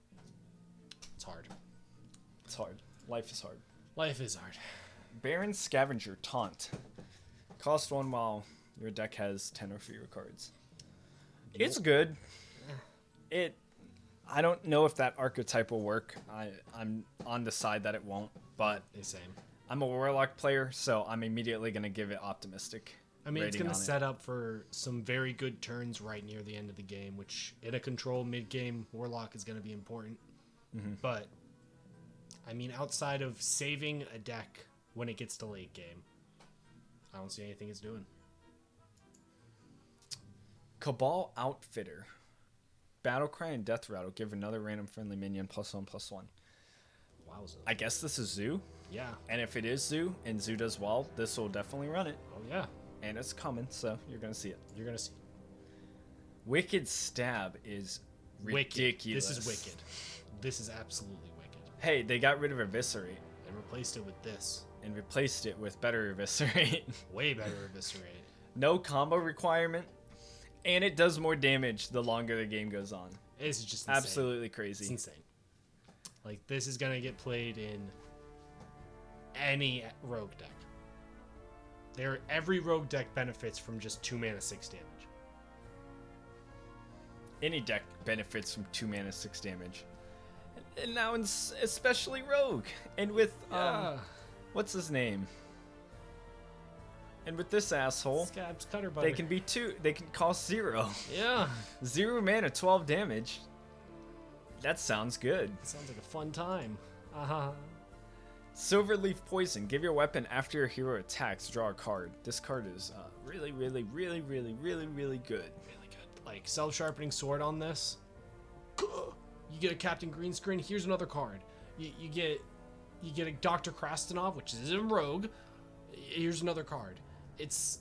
it's hard. It's hard. Life is hard. Life is hard. Barrens Scavenger Taunt. Cost 1 while your deck has 10 or fewer cards. It's good. I don't know if that archetype will work. I'm on the side that it won't, but Same. I'm a Warlock player, so I'm immediately going to give it optimistic. I mean, it's rating going to on it. set up for some very good turns right near the end of the game, which in a control mid-game, Warlock is going to be important. But, I mean, outside of saving a deck when it gets to late game, I don't see anything it's doing. Cabal Outfitter. Battlecry and Death Rattle give another random friendly minion +1/+1. Wowza. I guess this is Zoo, Yeah. and if it is Zoo and Zoo does well, this will definitely run it. Oh, yeah. And it's coming, so you're going to see it. You're going to see. Wicked Stab is Wicked. ridiculous. This is wicked. This is absolutely wicked. Hey, they got rid of Eviscerate And replaced it with this. and replaced it with better Eviscerate. Way better Eviscerate. No combo requirement, and it does more damage the longer the game goes on. It's just insane. Absolutely It's crazy. insane. Like, this is going to get played in any rogue deck. Every rogue deck benefits from just 2 mana 6 damage. Any deck benefits from 2 mana 6 damage. And now especially Rogue. And with what's his name? And with this asshole, Scab's Cutter Butter. they can be 2. They can cost 0. Yeah. 0 mana, 12 damage. That sounds good. Sounds like a fun time. Silverleaf Poison. Give your weapon after your hero attacks. Draw a card. This card is really, really, really, really, really, really good. Really good. Like, Self-Sharpening Sword on this. You get a Captain Green screen. Here's another card. You get a Dr. Krastenov, which is in Rogue. Here's another card. This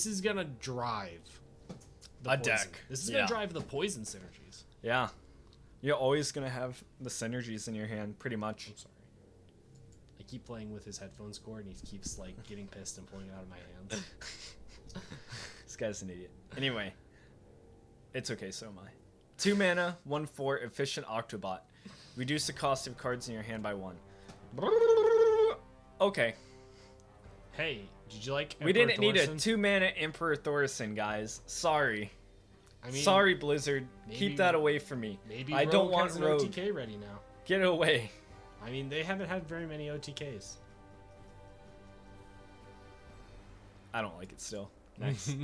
is gonna drive the A poison. deck. This is gonna drive the poison synergies. Yeah. You're always going to have the synergies in your hand, pretty much. I'm sorry. I keep playing with his headphones cord, and he keeps like getting pissed and pulling it out of my hands. This guy's an idiot. Anyway, it's okay, so am I. 2 mana, 1/4, efficient Octobot. Reduce the cost of cards in your hand by 1. Okay. Hey, did you like? We didn't need a Thorson? 2 mana Emperor Thorson, guys. Sorry. I mean, Sorry, Blizzard. maybe- Keep that away from me. Maybe I Rogue don't want has an Rogue. OTK ready now. Get away. I mean, they haven't had very many OTKs. I don't like it still. Next.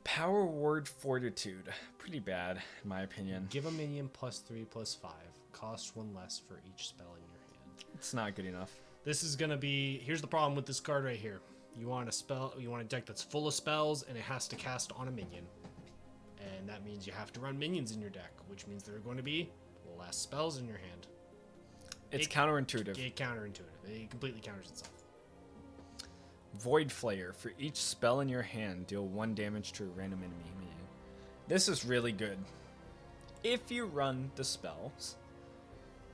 Power Word Fortitude. Pretty bad, in my opinion. Give a minion +3/+5. Cost 1 less for each spell in your hand. It's not good enough. This is gonna be. Here's the problem with this card right here. You want a deck that's full of spells, and it has to cast on a minion. And that means you have to run minions in your deck, which means there are going to be less spells in your hand. It's counterintuitive. It's counterintuitive. It completely counters itself. Void Flayer. For each spell in your hand, deal 1 damage to a random enemy minion. This is really good. If you run the spells,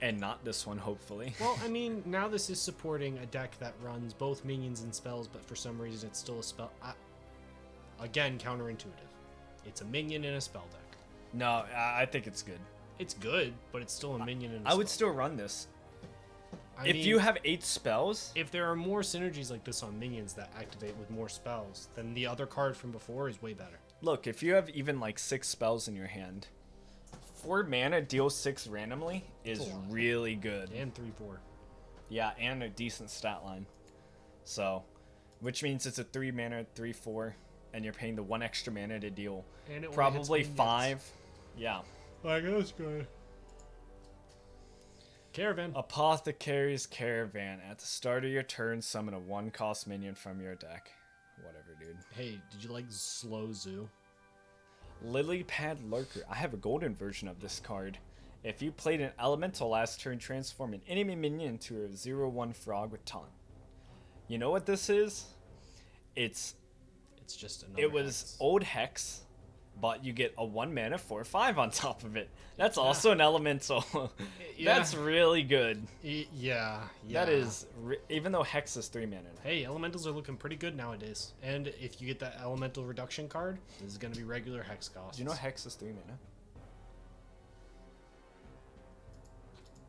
and not this one, hopefully. Well, I mean, now this is supporting a deck that runs both minions and spells, but for some reason it's still a spell. Again, counterintuitive. It's a minion in a spell deck. No, I think it's good. It's good, but it's still a minion in a spell. I would still run this. If mean, you have 8 spells, if there are more synergies like this on minions that activate with more spells, then the other card from before is way better. look, if you have even like 6 spells in your hand, 4 mana deal 6 randomly is really good. And 3/4. Yeah, and a decent stat line. So, which means it's a 3 mana, 3/4, and you're paying the 1 extra mana to deal And it probably 5. Yeah. Like, that's good. Caravan. Apothecary's Caravan. At the start of your turn, summon a 1-cost minion from your deck. Whatever, dude. Hey, did you like Slow Zoo? Lily Pad Lurker. I have a golden version of this card. If you played an elemental last turn, transform an enemy minion into a 0/1 frog with taunt. You know what this is? It's just another it was Hex. old Hex, but you get a 1 mana 4/5 on top of it. That's also an elemental. Yeah. That's really good. Yeah. That is even though Hex is 3 mana. Hey, elementals are looking pretty good nowadays. And if you get that elemental reduction card, this is going to be regular Hex costs. Do you know Hex is 3 mana?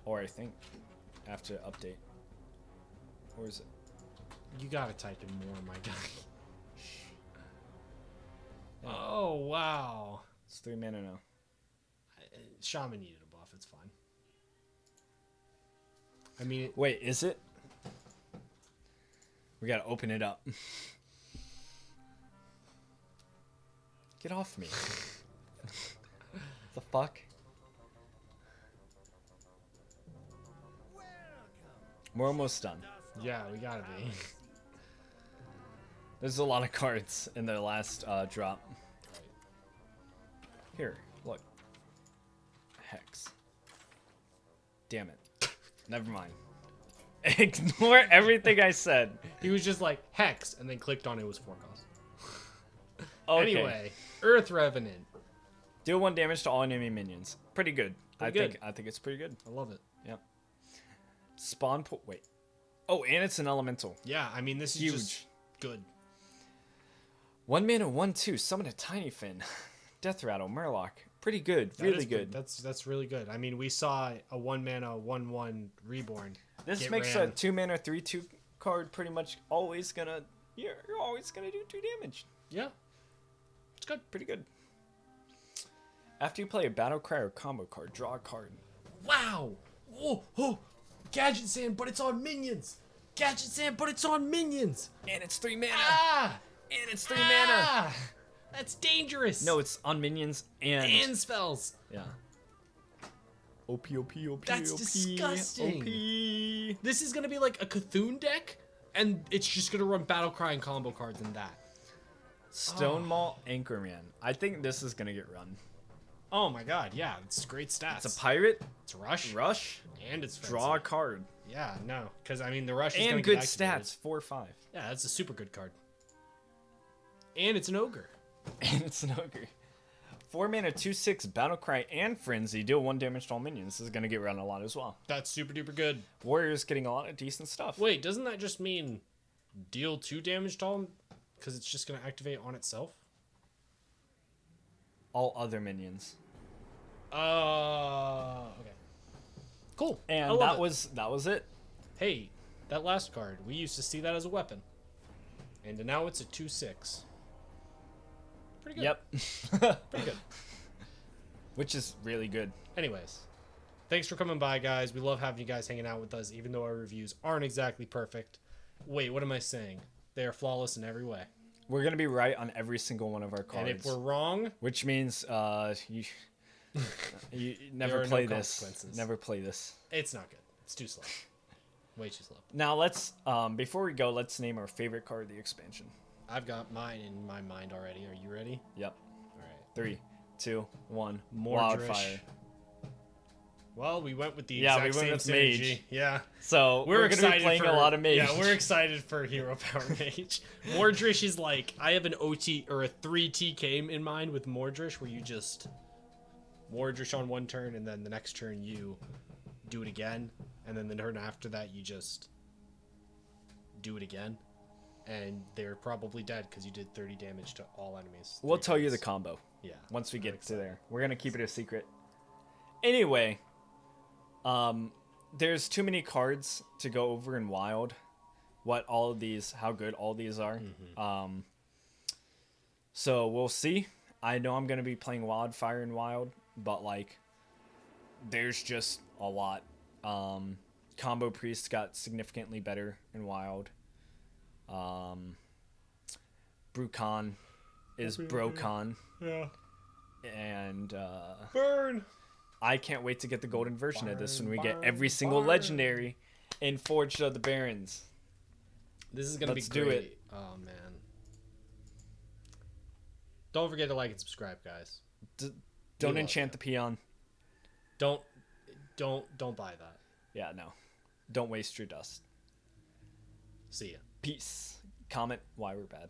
Or I think after update. Or is it? You gotta type in more, my guy. Oh, wow. It's 3 mana now. Shaman needed a buff, it's fine. I mean... Wait, is it? We gotta open it up. Get off me. The fuck? We're almost done. Yeah, we gotta be. There's a lot of cards in the last drop. Here, look. Hex. Damn it. Never mind. Ignore everything I said. He was just like, Hex, and then clicked on it was 4 costs. Okay. Anyway, Earth Revenant. Deal 1 damage to all enemy minions. Pretty good. I good. think it's pretty good. I love it. Yep. Spawn po- wait. Oh, and it's an elemental. Yeah, I mean, this is Huge. just good. 1 mana, 1/2. Summon a Tiny Fin. Death Rattle, Murloc. Pretty good. That Really is good. That's really good. I mean, we saw a 1 mana, 1/1 Reborn. This makes a 2 mana, 3/2 card pretty much always gonna. You're always gonna do 2 damage. Yeah. It's good. Pretty good. After you play a Battle Cry or combo card, draw a card. Wow! Oh! Gadget Sand, but it's on minions! Gadget Sand, but it's on minions! And it's 3 mana. Ah! And it's 3 mana. Ah! That's dangerous! No, it's on minions and spells! yeah. OP. That's disgusting. OP. This is gonna be like a Cthulhu deck, and it's just gonna run Battle Cry and combo cards in that. Stonemaul Anchorman. I think this is gonna get run. Oh my god, yeah, it's great stats. It's a pirate. It's Rush. Rush. And it's Draw a fancy. card. Yeah, no, because I mean the Rush is gonna And get good activated. stats. 4/5. Yeah, that's a super good card. And it's an ogre. And it's an ogre. 4 mana, 2/6 Battle Cry and Frenzy. Deal 1 damage to all minions. This is gonna get run a lot as well. That's super duper good. Warrior's getting a lot of decent stuff. Wait, doesn't that just mean deal 2 damage to all? Because it's just gonna activate on itself. All other minions. Okay. Cool. And I love that was it. Hey, that last card, we used to see that as a weapon. And now it's a 2/6. Pretty good. Yep. Pretty good. Which is really good. Anyways, thanks for coming by, guys. We love having you guys hanging out with us, even though our reviews aren't exactly perfect. Wait, what am I saying? They are flawless in every way. We're gonna be right on every single one of our cards. And if we're wrong, which means you never There are play no this. consequences. Never play this. it's not good. It's too slow. Way too slow. Now let's before we go, let's name our favorite card of the expansion. I've got mine in my mind already. Are you ready? Yep. All right. 3, 2, 1. Mordrish. Wildfire. Well, we went with the Yeah, we exact went same with synergy. Mage. Yeah. So we're gonna be playing a lot of Mage. Yeah, we're excited for Hero Power Mage. Mordrish is like, I have an OT or a 3 TK in mind with Mordrish, where you just Mordrish on one turn, and then the next turn you do it again, and then the turn after that you just do it again, and they're probably dead because you did 30 damage to all enemies. We'll 3 tell you the times. combo Yeah. once we get to there. We're gonna keep it a secret. Anyway, there's too many cards to go over in Wild. How good all these are. So we'll see. I know I'm gonna be playing Wildfire in Wild, but like, there's just a lot. Combo Priest got significantly better in Wild. Brucon is Brocon. Yeah. And Burn. I can't wait to get the golden version of this when we get every single legendary in Forged of the Barrens. This is gonna be great. Do it. Oh man. Don't forget to like and subscribe, guys. Don't enchant the peon. Don't buy that. Yeah, no. Don't waste your dust. See ya. Peace. Comment why we're bad.